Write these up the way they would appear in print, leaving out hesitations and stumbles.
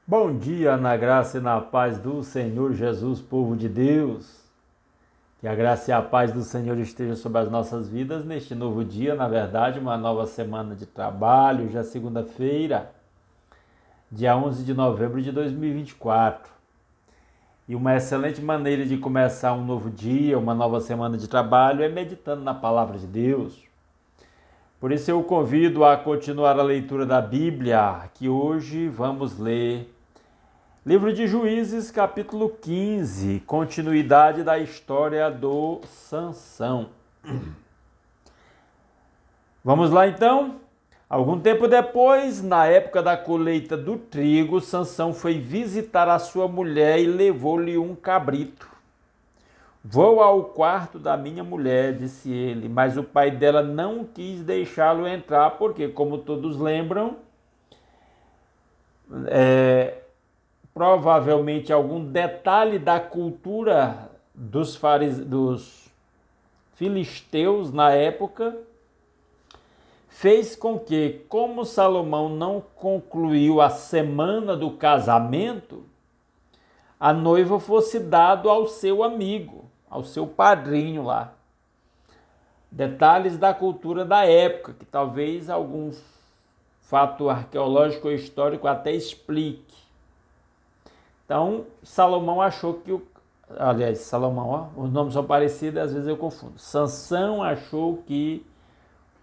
Bom dia, na graça e na paz do Senhor Jesus, povo de Deus. Que a graça e a paz do Senhor estejam sobre as nossas vidas neste novo dia, na verdade, uma nova semana de trabalho, já segunda-feira, dia 11 de novembro de 2024. E uma excelente maneira de começar um novo dia, uma nova semana de trabalho é meditando na palavra de Deus. Por isso eu o convido a continuar a leitura da Bíblia, que hoje vamos ler Livro de Juízes, capítulo 15, continuidade da história do Sansão. Vamos lá então? Algum tempo depois, na época da colheita do trigo, Sansão foi visitar a sua mulher e levou-lhe um cabrito. Vou ao quarto da minha mulher, disse ele, mas o pai dela não quis deixá-lo entrar, porque, como todos lembram, provavelmente algum detalhe da cultura dos filisteus na época fez com que, como Salomão não concluiu a semana do casamento, a noiva fosse dado ao seu amigo, ao seu padrinho lá. Detalhes da cultura da época, que talvez algum fato arqueológico ou histórico até explique. Então, Salomão achou que Salomão, os nomes são parecidos, às vezes eu confundo. Sansão achou que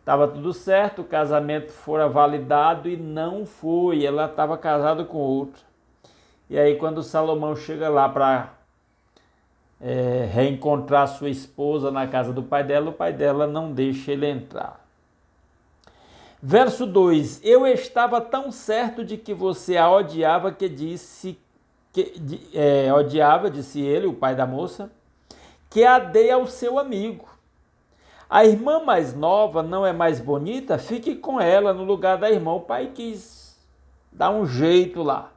estava tudo certo, o casamento fora validado e não foi, ela estava casada com outro. E aí quando Salomão chega lá para reencontrar sua esposa na casa do pai dela, o pai dela não deixa ele entrar. Verso 2: Eu estava tão certo de que você a odiava que disse odiava, disse ele, o pai da moça, que a dei ao seu amigo. A irmã mais nova não é mais bonita? Fique com ela no lugar da irmã. O pai quis dar um jeito lá.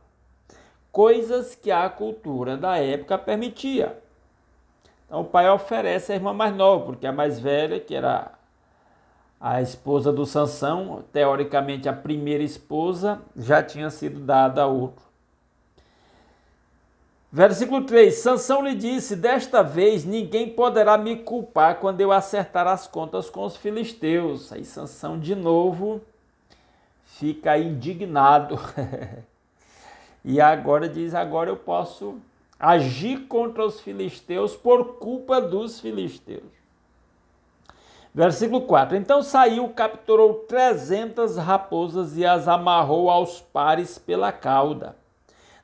Coisas que a cultura da época permitia. Então o pai oferece a irmã mais nova, porque a mais velha, que era a esposa do Sansão, teoricamente a primeira esposa, já tinha sido dada a outro. Versículo 3: Sansão lhe disse: Desta vez ninguém poderá me culpar quando eu acertar as contas com os filisteus. Aí Sansão de novo fica indignado. E agora diz: agora eu posso agir contra os filisteus por culpa dos filisteus. Versículo 4: Então saiu, capturou 300 raposas e as amarrou aos pares pela cauda.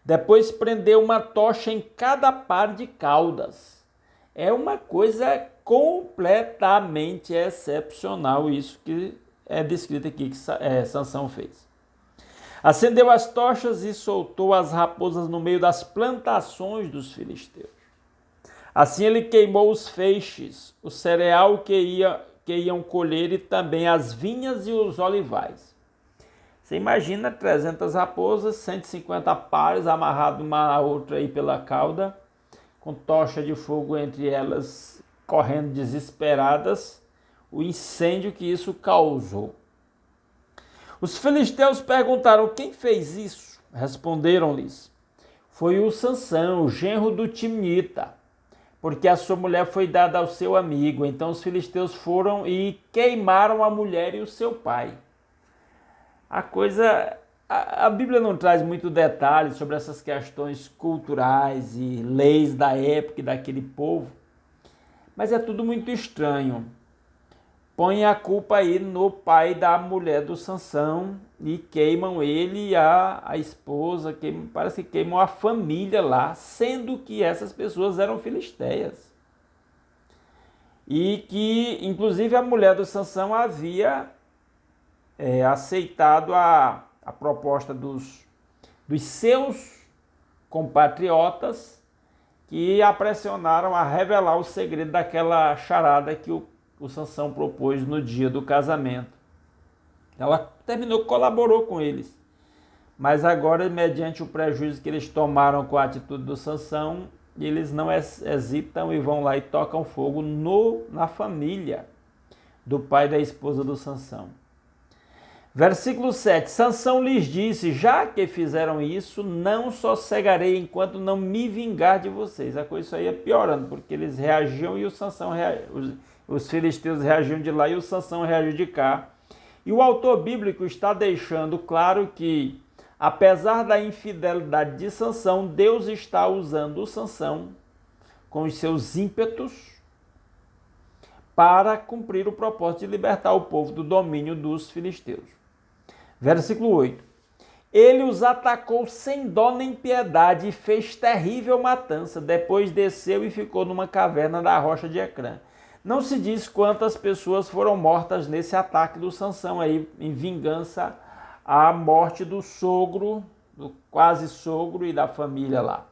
Depois prendeu uma tocha em cada par de caudas. É uma coisa completamente excepcional isso que é descrito aqui que Sansão fez. Acendeu as tochas e soltou as raposas no meio das plantações dos filisteus. Assim ele queimou os feixes, o cereal que iam colher e também as vinhas e os olivais. Você imagina 300 raposas, 150 pares amarrados uma a outra aí pela cauda, com tocha de fogo entre elas, correndo desesperadas, o incêndio que isso causou. Os filisteus perguntaram: quem fez isso? Responderam-lhes: foi o Sansão, o genro do Timnita, porque a sua mulher foi dada ao seu amigo. Então os filisteus foram e queimaram a mulher e o seu pai. A Bíblia não traz muito detalhes sobre essas questões culturais e leis da época e daquele povo, mas é tudo muito estranho. Põe a culpa aí no pai da mulher do Sansão e queimam ele e a esposa, parece que queimam a família lá, sendo que essas pessoas eram filisteias. E que, inclusive, a mulher do Sansão havia aceitado a proposta dos seus compatriotas, que a pressionaram a revelar o segredo daquela charada que o Sansão propôs no dia do casamento. Ela colaborou com eles. Mas agora, mediante o prejuízo que eles tomaram com a atitude do Sansão, eles não hesitam e vão lá e tocam fogo na família do pai da esposa do Sansão. Versículo 7, Sansão lhes disse, já que fizeram isso, não sossegarei enquanto não me vingar de vocês. A coisa aí ia piorando, porque eles reagiam e o Sansão os filisteus reagiam de lá e o Sansão reagiu de cá. E o autor bíblico está deixando claro que, apesar da infidelidade de Sansão, Deus está usando o Sansão com os seus ímpetos para cumprir o propósito de libertar o povo do domínio dos filisteus. Versículo 8. Ele os atacou sem dó nem piedade e fez terrível matança. Depois desceu e ficou numa caverna da rocha de Ecrã. Não se diz quantas pessoas foram mortas nesse ataque do Sansão aí, em vingança à morte do sogro, do quase sogro e da família lá.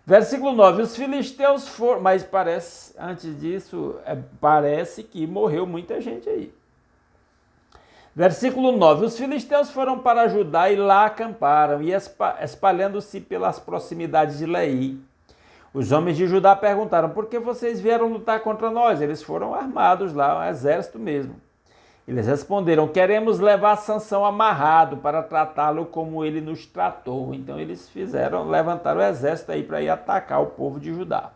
Versículo 9, os filisteus foram, mas parece, antes disso, parece que morreu muita gente aí. Versículo 9, os filisteus foram para Judá e lá acamparam, e espalhando-se pelas proximidades de Leí. Os homens de Judá perguntaram, por que vocês vieram lutar contra nós? Eles foram armados lá, um exército mesmo. Eles responderam, queremos levar Sansão amarrado para tratá-lo como ele nos tratou. Então eles levantaram o exército aí para ir atacar o povo de Judá.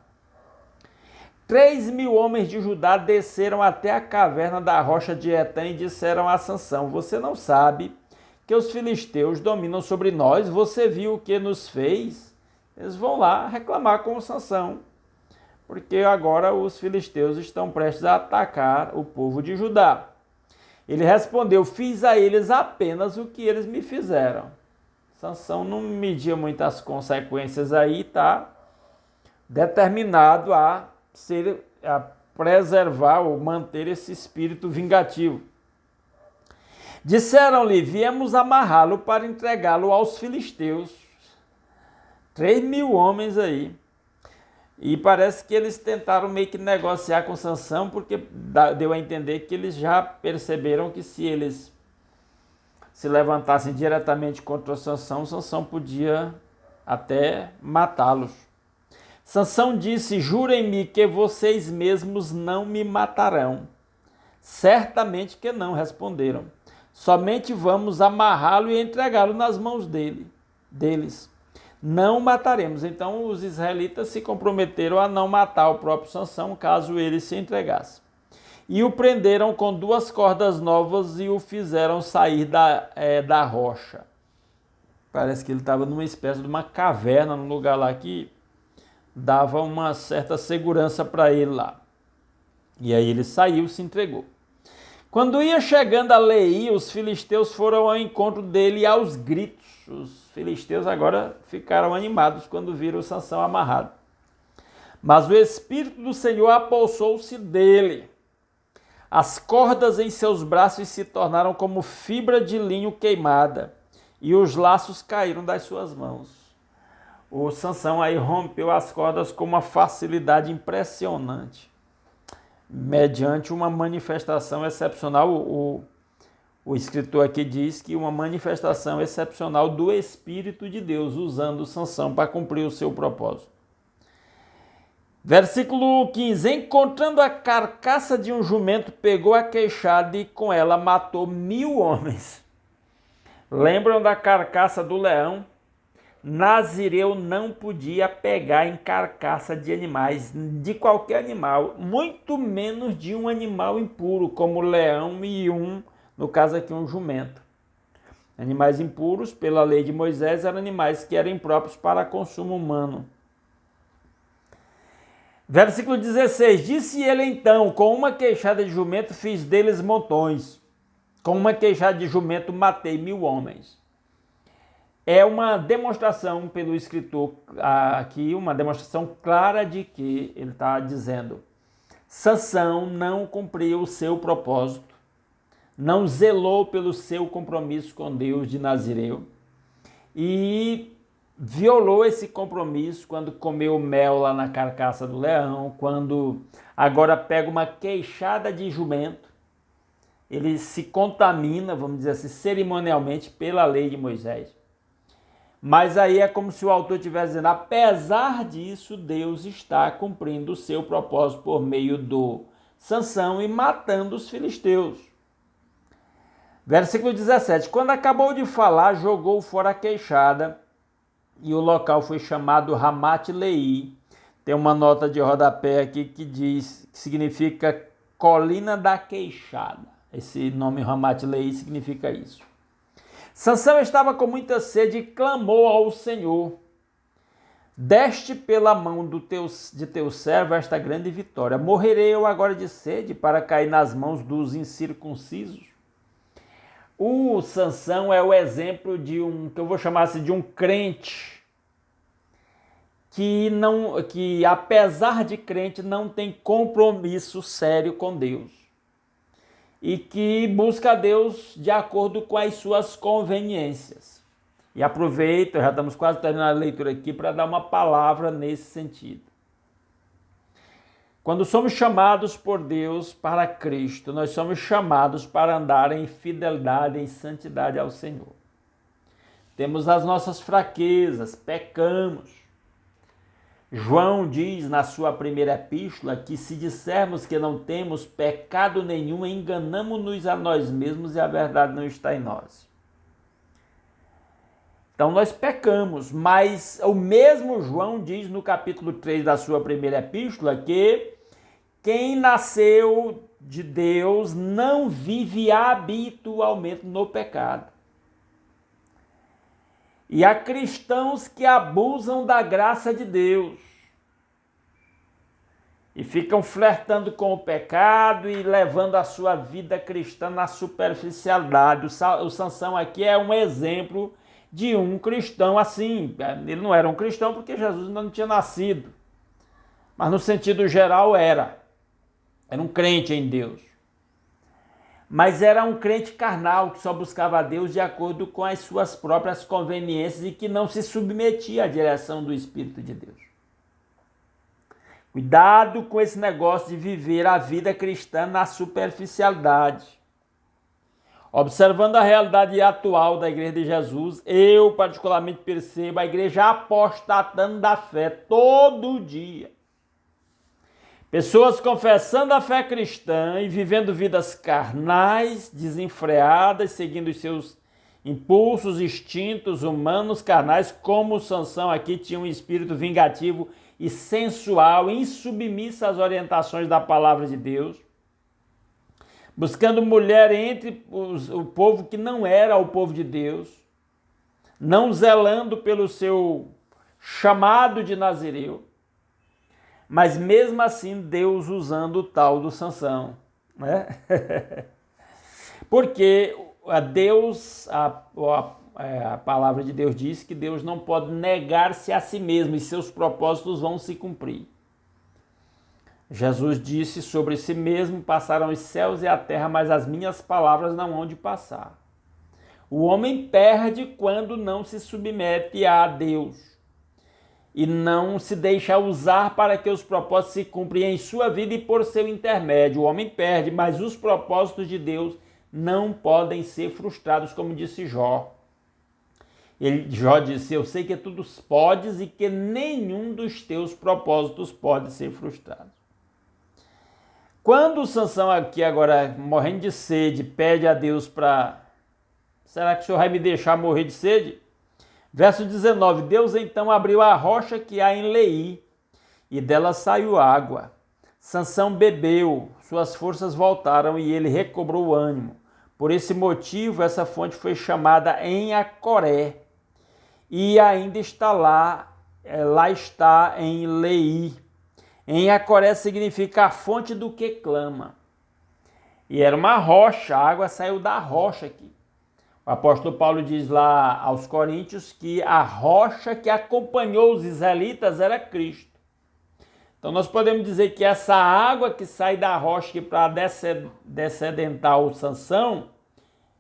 3.000 homens de Judá desceram até a caverna da rocha de Etã e disseram a Sansão, você não sabe que os filisteus dominam sobre nós? Você viu o que nos fez? Eles vão lá reclamar com o Sansão, porque agora os filisteus estão prestes a atacar o povo de Judá. Ele respondeu, fiz a eles apenas o que eles me fizeram. Sansão não media muitas consequências aí, tá determinado a preservar ou manter esse espírito vingativo. Disseram-lhe, viemos amarrá-lo para entregá-lo aos filisteus. 3.000 homens aí. E parece que eles tentaram meio que negociar com Sansão, porque deu a entender que eles já perceberam que se eles se levantassem diretamente contra Sansão, Sansão podia até matá-los. Sansão disse, jurem-me que vocês mesmos não me matarão. Certamente que não, responderam. Somente vamos amarrá-lo e entregá-lo nas mãos deles. Não mataremos. Então os israelitas se comprometeram a não matar o próprio Sansão, caso ele se entregasse. E o prenderam com 2 cordas novas e o fizeram sair da rocha. Parece que ele estava numa espécie de uma caverna, num lugar lá que dava uma certa segurança para ele lá. E aí ele saiu, se entregou. Quando ia chegando a Leí, os filisteus foram ao encontro dele aos gritos. Os filisteus agora ficaram animados quando viram Sansão amarrado. Mas o Espírito do Senhor apossou-se dele. As cordas em seus braços se tornaram como fibra de linho queimada, e os laços caíram das suas mãos. O Sansão aí rompeu as cordas com uma facilidade impressionante, mediante uma manifestação excepcional. O escritor aqui diz que uma manifestação excepcional do Espírito de Deus, usando Sansão para cumprir o seu propósito. Versículo 15, encontrando a carcaça de um jumento, pegou a queixada e com ela matou 1.000 homens. Lembram da carcaça do leão? Nazireu não podia pegar em carcaça de animais, de qualquer animal, muito menos de um animal impuro, como leão e no caso aqui, um jumento. Animais impuros, pela lei de Moisés, eram animais que eram impróprios para consumo humano. Versículo 16, disse ele então, com uma queixada de jumento fiz deles montões, com uma queixada de jumento matei 1.000 homens. É uma demonstração pelo escritor aqui, uma demonstração clara de que ele está dizendo, Sansão não cumpriu o seu propósito, não zelou pelo seu compromisso com Deus de Nazireu e violou esse compromisso quando comeu mel lá na carcaça do leão, quando agora pega uma queixada de jumento, ele se contamina, vamos dizer assim, cerimonialmente pela lei de Moisés. Mas aí é como se o autor estivesse dizendo, apesar disso, Deus está cumprindo o seu propósito por meio do Sansão e matando os filisteus. Versículo 17. Quando acabou de falar, jogou fora a queixada, e o local foi chamado Ramat-Leí. Tem uma nota de rodapé aqui que diz, que significa colina da queixada. Esse nome Ramat-Leí significa isso. Sansão estava com muita sede e clamou ao Senhor: deste pela mão de teu servo esta grande vitória. Morrerei eu agora de sede para cair nas mãos dos incircuncisos? O Sansão é o exemplo de que eu vou chamar assim, de um crente que apesar de crente não tem compromisso sério com Deus e que busca a Deus de acordo com as suas conveniências. E aproveito, já estamos quase terminando a leitura aqui, para dar uma palavra nesse sentido. Quando somos chamados por Deus para Cristo, nós somos chamados para andar em fidelidade, em santidade ao Senhor. Temos as nossas fraquezas, pecamos. João diz na sua primeira epístola que se dissermos que não temos pecado nenhum, enganamo-nos a nós mesmos e a verdade não está em nós. Então nós pecamos, mas o mesmo João diz no capítulo 3 da sua primeira epístola que quem nasceu de Deus não vive habitualmente no pecado. E há cristãos que abusam da graça de Deus e ficam flertando com o pecado e levando a sua vida cristã na superficialidade. O Sansão aqui é um exemplo de um cristão assim. Ele não era um cristão porque Jesus ainda não tinha nascido, mas no sentido geral era um crente em Deus. Mas era um crente carnal que só buscava a Deus de acordo com as suas próprias conveniências e que não se submetia à direção do Espírito de Deus. Cuidado com esse negócio de viver a vida cristã na superficialidade. Observando a realidade atual da Igreja de Jesus, eu particularmente percebo a igreja apostatando da fé todo dia. Pessoas confessando a fé cristã e vivendo vidas carnais, desenfreadas, seguindo os seus impulsos, instintos humanos carnais, como Sansão aqui tinha um espírito vingativo e sensual, insubmissa às orientações da palavra de Deus, buscando mulher entre o povo que não era o povo de Deus, não zelando pelo seu chamado de nazireu. Mas mesmo assim, Deus usando o tal do Sansão, né? Porque a palavra de Deus diz que Deus não pode negar-se a si mesmo e seus propósitos vão se cumprir. Jesus disse sobre si mesmo: passarão os céus e a terra, mas as minhas palavras não hão de passar. O homem perde quando não se submete a Deus e não se deixa usar para que os propósitos se cumprem em sua vida e por seu intermédio. O homem perde, mas os propósitos de Deus não podem ser frustrados, como disse Jó. Jó disse: eu sei que tudo podes e que nenhum dos teus propósitos pode ser frustrado. Quando Sansão aqui agora, morrendo de sede, pede a Deus para... será que o Senhor vai me deixar morrer de sede? Verso 19, Deus então abriu a rocha que há em Leí, e dela saiu água. Sansão bebeu, suas forças voltaram e ele recobrou o ânimo. Por esse motivo, essa fonte foi chamada em Acoré, e ainda está lá está em Leí. Em Acoré significa a fonte do que clama. E era uma rocha, a água saiu da rocha aqui. O apóstolo Paulo diz lá aos Coríntios que a rocha que acompanhou os israelitas era Cristo. Então nós podemos dizer que essa água que sai da rocha para descedentar o Sansão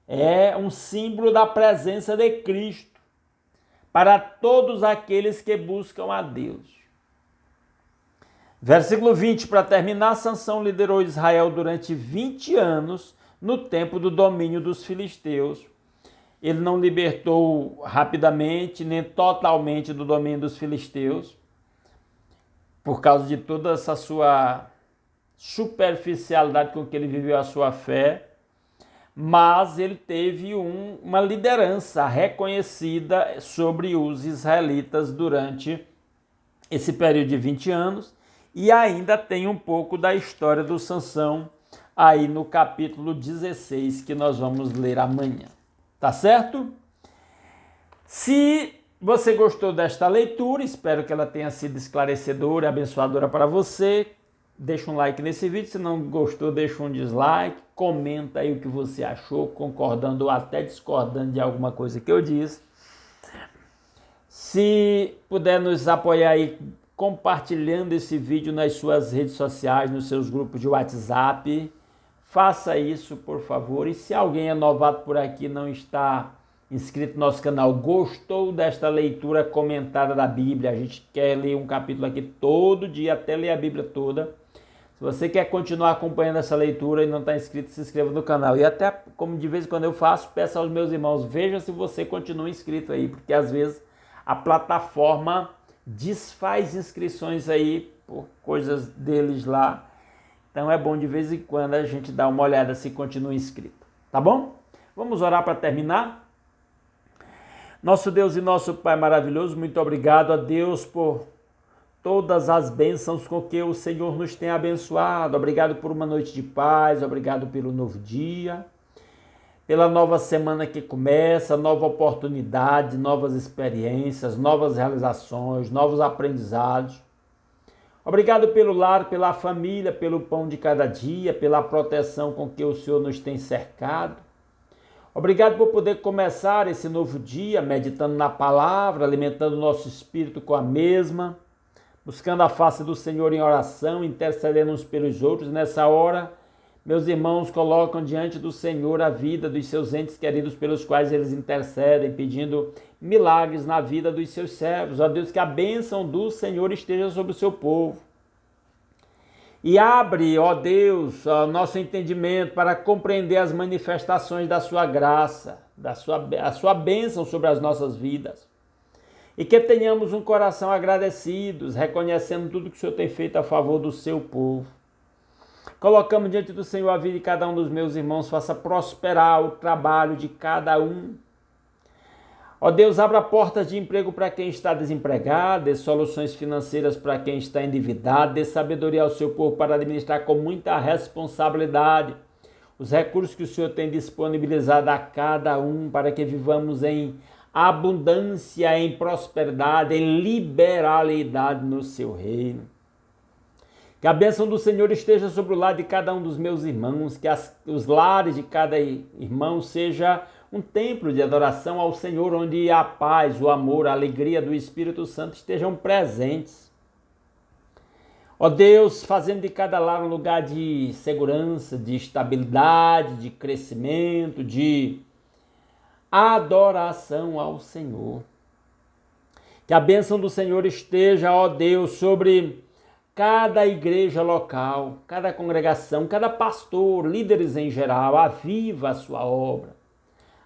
é um símbolo da presença de Cristo para todos aqueles que buscam a Deus. Versículo 20, para terminar, Sansão liderou Israel durante 20 anos no tempo do domínio dos filisteus. Ele não libertou rapidamente, nem totalmente do domínio dos filisteus, por causa de toda essa sua superficialidade com que ele viveu a sua fé. mas ele teve uma liderança reconhecida sobre os israelitas durante esse período de 20 anos, e ainda tem um pouco da história do Sansão aí no capítulo 16, que nós vamos ler amanhã. Tá certo? Se você gostou desta leitura, espero que ela tenha sido esclarecedora e abençoadora para você. Deixa um like nesse vídeo, se não gostou, deixa um dislike, comenta aí o que você achou, concordando ou até discordando de alguma coisa que eu disse. Se puder nos apoiar aí compartilhando esse vídeo nas suas redes sociais, nos seus grupos de WhatsApp, faça isso, por favor. E se alguém é novato por aqui, não está inscrito no nosso canal, gostou desta leitura comentada da Bíblia, a gente quer ler um capítulo aqui todo dia, até ler a Bíblia toda. Se você quer continuar acompanhando essa leitura e não está inscrito, se inscreva no canal. E até, como de vez em quando eu faço, peço aos meus irmãos, veja se você continua inscrito aí, porque às vezes a plataforma desfaz inscrições aí por coisas deles lá. Então é bom de vez em quando a gente dar uma olhada se continua inscrito. Tá bom? Vamos orar para terminar? Nosso Deus e nosso Pai maravilhoso, muito obrigado a Deus por todas as bênçãos com que o Senhor nos tem abençoado. Obrigado por uma noite de paz, obrigado pelo novo dia, pela nova semana que começa, nova oportunidade, novas experiências, novas realizações, novos aprendizados. Obrigado pelo lar, pela família, pelo pão de cada dia, pela proteção com que o Senhor nos tem cercado. Obrigado por poder começar esse novo dia meditando na palavra, alimentando o nosso espírito com a mesma, buscando a face do Senhor em oração, intercedendo uns pelos outros. Nessa hora, meus irmãos colocam diante do Senhor a vida dos seus entes queridos pelos quais eles intercedem, pedindo milagres na vida dos seus servos. Ó Deus, que a bênção do Senhor esteja sobre o seu povo. E abre, ó Deus, o nosso entendimento para compreender as manifestações da sua graça, a sua bênção sobre as nossas vidas. E que tenhamos um coração agradecidos, reconhecendo tudo que o Senhor tem feito a favor do seu povo. Colocamos diante do Senhor a vida de cada um dos meus irmãos, faça prosperar o trabalho de cada um. Ó Deus, abra portas de emprego para quem está desempregado, dê soluções financeiras para quem está endividado, dê sabedoria ao seu povo para administrar com muita responsabilidade os recursos que o Senhor tem disponibilizado a cada um, para que vivamos em abundância, em prosperidade, em liberalidade no seu reino. Que a bênção do Senhor esteja sobre o lar de cada um dos meus irmãos, que os lares de cada irmão seja um templo de adoração ao Senhor, onde a paz, o amor, a alegria do Espírito Santo estejam presentes. Ó Deus, fazendo de cada lar um lugar de segurança, de estabilidade, de crescimento, de adoração ao Senhor. Que a bênção do Senhor esteja, ó Deus, sobre cada igreja local, cada congregação, cada pastor, líderes em geral. Aviva a sua obra.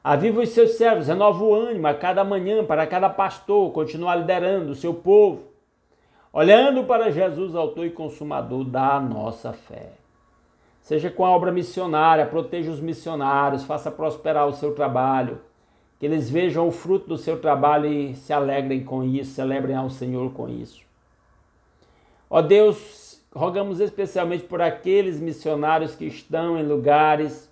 Aviva os seus servos, renova o ânimo a cada manhã para cada pastor continuar liderando o seu povo, olhando para Jesus, autor e consumador da nossa fé. Seja com a obra missionária, proteja os missionários, faça prosperar o seu trabalho, que eles vejam o fruto do seu trabalho e se alegrem com isso, celebrem ao Senhor com isso. Ó Deus, rogamos especialmente por aqueles missionários que estão em lugares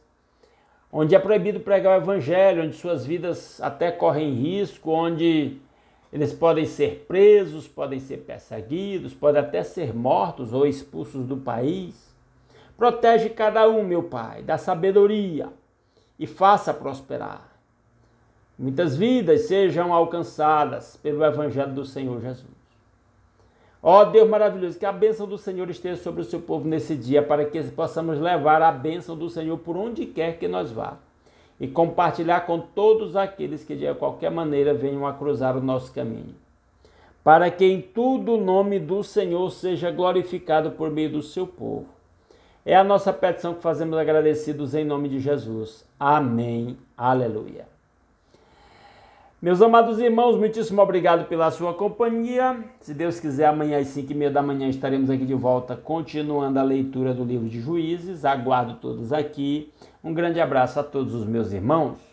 onde é proibido pregar o evangelho, onde suas vidas até correm risco, onde eles podem ser presos, podem ser perseguidos, podem até ser mortos ou expulsos do país. Protege cada um, meu Pai, dá sabedoria e faça prosperar. Muitas vidas sejam alcançadas pelo evangelho do Senhor Jesus. Ó Deus maravilhoso, que a bênção do Senhor esteja sobre o seu povo nesse dia, para que possamos levar a bênção do Senhor por onde quer que nós vá e compartilhar com todos aqueles que de qualquer maneira venham a cruzar o nosso caminho. Para que em tudo o nome do Senhor seja glorificado por meio do seu povo. É a nossa petição que fazemos agradecidos em nome de Jesus. Amém. Aleluia. Meus amados irmãos, muitíssimo obrigado pela sua companhia. Se Deus quiser, amanhã às 5h30 da manhã estaremos aqui de volta, continuando a leitura do livro de Juízes. Aguardo todos aqui. Um grande abraço a todos os meus irmãos.